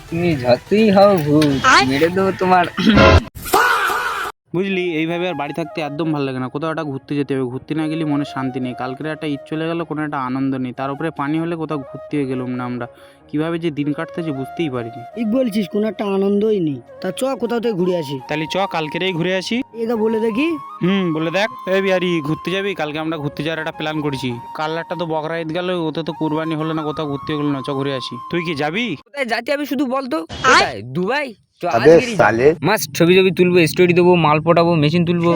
তুমি যতই হও ভূত মেরে দেবো তোমার। বুঝলি, এইভাবে আর বাড়ি থাকতে একদম ভালো লাগে না। কোথাও একটা ঘুরতে যেতে হবে, ঘুরতে না গেলে মনে শান্তি নেই। কালকের একটা ঈদ চলে গেল, কোনো একটা আনন্দ নেই। তার উপরে পানি হলে কোথাও ঘুরতে গেলাম না আমরা। কিভাবে যে দিন কাটতেছে বুঝতেই পারিনি। ঠিক বলছিস, কোনো একটা আনন্দই নেই। তা চ কোথাও থেকে ঘুরে আসি। তাহলে চ কালকেরেই ঘুরে আসি। এটা বলে দেখি। বলে দেখ। এই বিহারি, ঘুরতে যাবি? কালকে আমরা ঘুরতে যাওয়ার একটা প্ল্যান করেছি। কাল্লারটা তো বকরা ঈদ গেল, ওতে তো কুরবানি হলো না, কোথাও ঘুরতে গেলো না। চ ঘুরে আসি। তুই কি যাবি? কোথায় যাচ্ছি আমি শুধু বলতো? কোথায়? দুবাই? মাস্ট ছবি তুলবো, স্টোরি দেবো, মাল পটাবো, মেশিন তুলবো।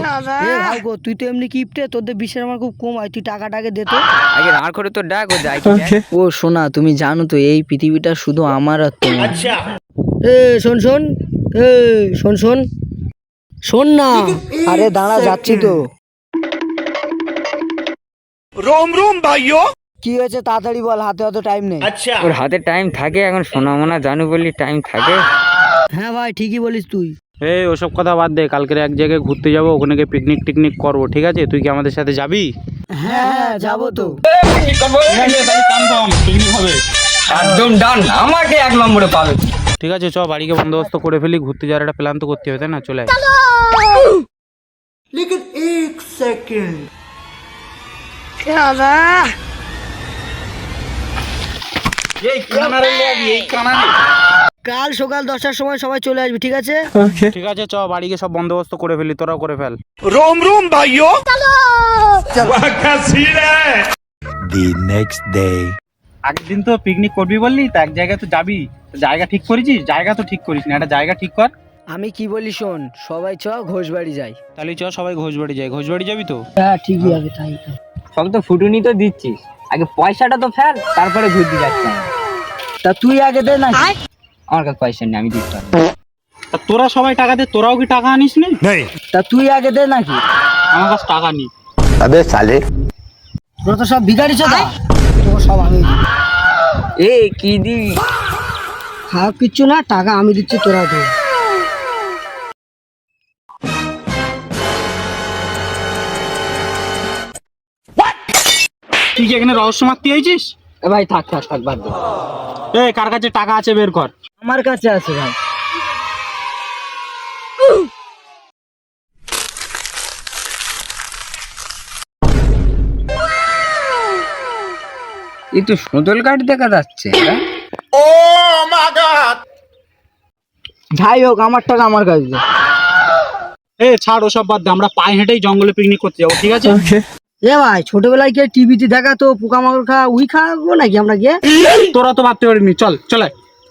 ভাই গো, তুই তো এমনি কিপটে, তোদের বিশ্বের আমার খুব কম হয়। তুই টাকাটাকে দে তো। আগে রার করে তো ডাক, ও যায় কি যায়? ও সোনা, তুমি জানো তো এই পৃথিবীটা শুধু আমার আর তোমার। শোন শোন, শোন শোন শোন না। আরে দাঁড়া, যাচ্ছি তো। रोम रोम भाइयों। কি হয়েছে তাড়াতাড়ি বল, হাতে অত টাইম নেই। ওর হাতে টাইম থাকে? এখন সোনা মোনা জানু বললি টাইম থাকে? হ্যাঁ ভাই, ঠিকই বলিস তুই। এই ওসব কথা বাদ দে, কালকের এক জায়গায় ঘুরতে যাবো, ওখানে গিয়ে পিকনিক টিকনিক করবো, ঠিক আছে? তুই কি আমাদের সাথে যাবি? হ্যাঁ যাবো তো। পিকনিক হবে। একদম ডান, আমাকে 1 নম্বরে পাবে। ঠিক আছে, চ বাড়িকে বন্দোবস্ত করে ফেলি। ঘুরতে যাওয়ার একটা প্ল্যান তো করতে হবে, তাই না? চলে আয়। लेकिन एक सेकंड। কাল সকাল 10টার সময় সবাই চলে আসবি, ঠিক আছে? ঠিক আছে, চ বাড়িকে সব বন্দোবস্ত করে ফেলি, তোরাও করে ফেল। रोम रोम भाइयों। क्या सीन है? The next day. আগের দিন তো পিকনিক করবি বললি, তা এক জায়গায় তো যাবি। জায়গা ঠিক করেছিস? জায়গা তো ঠিক করিস না, একটা জায়গা ঠিক কর। আমি কি বলি শোন, সবাই চ ঘোষবাড়ি যাই। তাহলে চ সবাই ঘোষবাড়ি যাই। ঘোষবাড়ি যাবি তো? হ্যাঁ ঠিকই হবে, তাই। সব তো ফুটুনি তো দিচ্ছিস, আগে পয়সাটা তো ফেল, তারপরে ঘুরতে যাচ্ছি। তা তুই আগে দে না। আমার কাছে পয়সা নেই, আমি দিতে পারবো। তা তোরা সবাই টাকা দে, তোরাও কি টাকা আনিস নি? তা তুই আগে দে নাকি? আমার কাছে টাকা নেই। अबे साले। তোরা তো সব ভিখারি চোদা, তোকে সব আমি দিই। এ কি দিবি? খারাপ কিচ্ছু না, টাকা আমি দিচ্ছি, তোরা দে। তুই কি এখানে রহস্য মারতে আইছিস? এ ভাই থাক থাক থাক, বাদ দে। এই কার কাছে টাকা আছে বের কর। আমার কাছে আছে ভাই। এই তো সুদল কাঠ দেখা যাচ্ছে। যাই হোক, আমার টাকা আমার কাছে দে। এ ছাড় ওসব বাদ দে, আমরা পায়ে হেঁটেই জঙ্গলে পিকনিক করতে যাবো, ঠিক আছে? এ ভাই, ছোটবেলায় কে টিভিতে দেখা তো পোকামাকড় খাওয়া, উই খাওয়াবো নাকি আমরা গিয়ে? তোরা তো ভাবতে পারিনি। চল চলে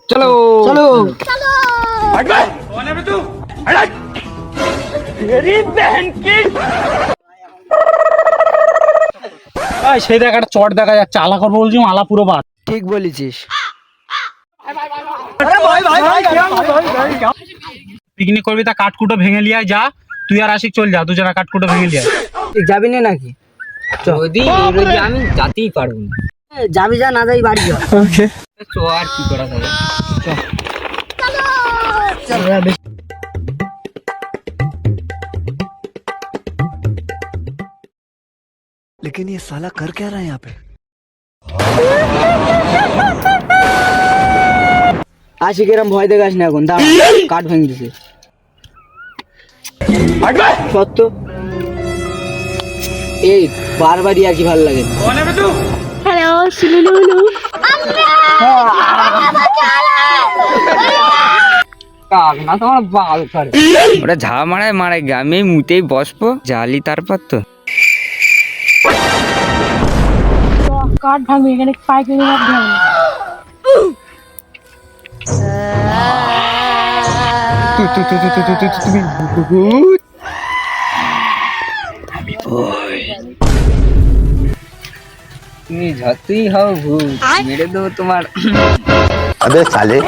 চলো চলো। সেই দেখ একটা চট দেখা যাচ্ছে, আলা করবো বলছি, আলা পুরো বাদ। ঠিক বলেছিস। পিকনিক করবি তা কাঠকুটো ভেঙে লিয়ে যা। তুই আর আশিক চল যা, দুজনা কাঠকুটো ভেঙে লিয়ে। যাবি না নাকি? যদি বেরোবি আমি যাতেই পারবো না। যাবি যা, না যাই বাড়ি যা। তো আর কি করা যাবে? लेकिन ये साला कर क्या रहा है यहाँ पे? আশিক এরম ভয় দেখাস না, এখন দাঁড়া, কাঠ ভেঙে দিছে। সত্য এই বারবারই আর কি ভালো লাগে। না তোমার বাল করে ওটা ঝা মারায় মারায় গে, আমি এই মুতেই বসবো জালি, তারপর তো কাঠ ভাঙবে এখানে পাইকারি মাছ ভাঙবে। তুমি যতই হও ভূত মেরে দেবো তোমার। अबे साले।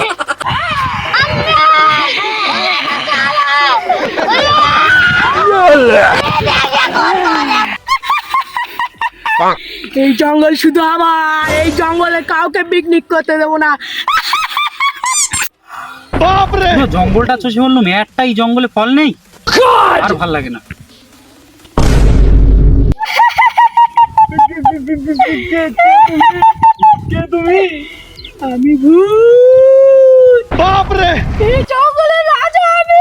এই জঙ্গল শুধু আমার, এই জঙ্গলে কাউকে পিকনিক করতে দেবো না। জঙ্গলটা চষে বললাম, একটাই জঙ্গলে ফল নেই, আর ভাল লাগে না। আমি ভূত। এই জঙ্গলের রাজা আমি।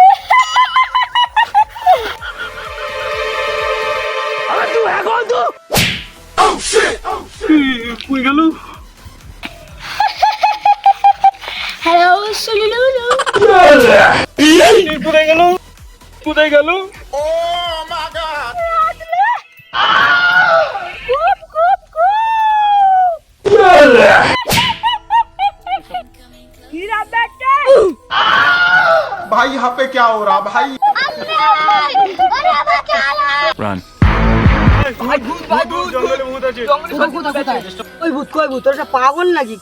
হ্যালো শুনিলু। भाई यहाँ पे क्या हो रहा भाई? ওই ভূত কই ভূত, ওটা পাগল নাকি?